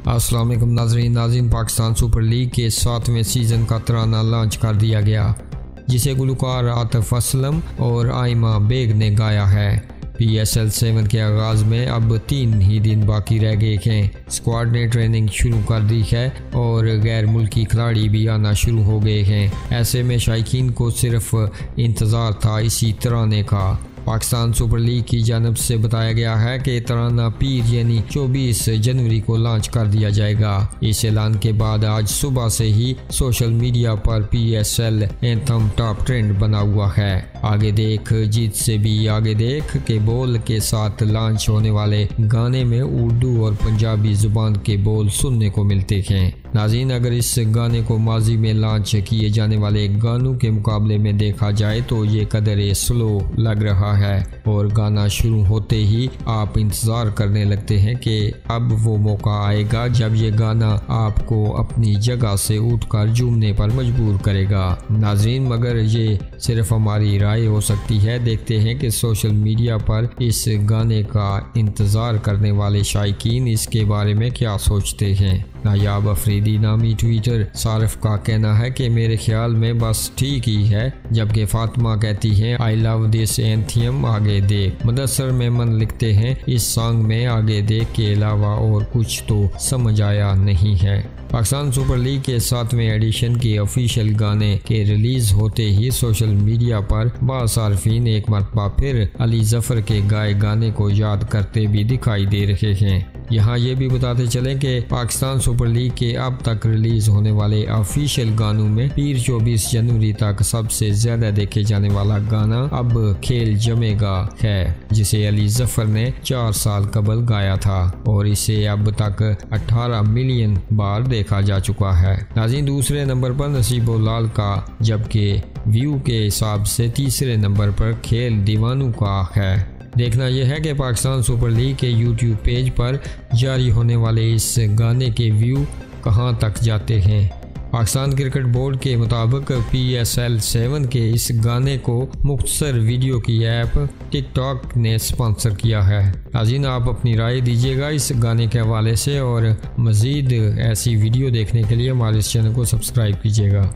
अस्सलाम वालेकुम नाज़रीन, पाकिस्तान सुपर लीग के 7वें सीज़न का तराना लॉन्च कर दिया गया, जिसे गुलकार आतिफ असलम और आइमा बेग ने गाया है। PSL 7 के आगाज़ में अब 3 ही दिन बाकी रह गए हैं। स्क्वाड ने ट्रेनिंग शुरू कर दी है और गैर मुल्की खिलाड़ी भी आना शुरू हो गए हैं। ऐसे में शायकीन को सिर्फ इंतज़ार था इसी तराने का। पाकिस्तान सुपर लीग की जानब से बताया गया है कि तराना पीर यानी 24 जनवरी को लॉन्च कर दिया जाएगा। इस ऐलान के बाद आज सुबह से ही सोशल मीडिया पर PSL एंथम टॉप ट्रेंड बना हुआ है। आगे देख जीत से भी आगे देख के बोल के साथ लॉन्च होने वाले गाने में उर्दू और पंजाबी जुबान के बोल सुनने को मिलते हैं। नाज़रीन, अगर इस गाने को माजी में लॉन्च किए जाने वाले गानों के मुकाबले में देखा जाए तो ये कदर स्लो लग रहा है और गाना शुरू होते ही आप इंतजार करने लगते हैं कि अब वो मौका आएगा जब ये गाना आपको अपनी जगह से उठकर झूमने पर मजबूर करेगा। नाज़रीन, मगर ये सिर्फ हमारी राय हो सकती है। देखते हैं कि सोशल मीडिया पर इस गाने का इंतजार करने वाले शायकीन इसके बारे में क्या सोचते हैं। नायाब अफरीदी नामी ट्विटर सारिफ का कहना है कि मेरे ख्याल में बस ठीक ही है, जबकि फातिमा कहती हैं आई लव दिस एंथियम आगे देख। मुदस्सर मेमन लिखते हैं इस सॉन्ग में आगे देख के अलावा और कुछ तो समझ आया नहीं है। पाकिस्तान सुपर लीग के 7वें एडिशन के ऑफिशियल गाने के रिलीज होते ही सोशल मीडिया पर बासारफीन एक मरतबा फिर अली जफर के गाए गाने को याद करते भी दिखाई दे रहे हैं। यहाँ ये भी बताते चले कि पाकिस्तान सुपर लीग के अब तक रिलीज होने वाले ऑफिशियल गानों में पीर 24 जनवरी तक सबसे ज्यादा देखे जाने वाला गाना अब खेल जमेगा है, जिसे अली जफर ने 4 साल कबल गाया था और इसे अब तक 18 मिलियन बार देखा जा चुका है। नाज़रीन, दूसरे नंबर पर नसीबो लाल का, जबकि व्यू के हिसाब से तीसरे नंबर पर खेल दीवानों का है। देखना यह है कि पाकिस्तान सुपर लीग के YouTube पेज पर जारी होने वाले इस गाने के व्यू कहां तक जाते हैं। पाकिस्तान क्रिकेट बोर्ड के मुताबिक PSL 7 के इस गाने को मुख्तसर वीडियो की ऐप टिकटॉक ने स्पॉन्सर किया है। नाज़रीन, आप अपनी राय दीजिएगा इस गाने के हवाले से और मज़ीद ऐसी वीडियो देखने के लिए हमारे इस चैनल को सब्सक्राइब कीजिएगा।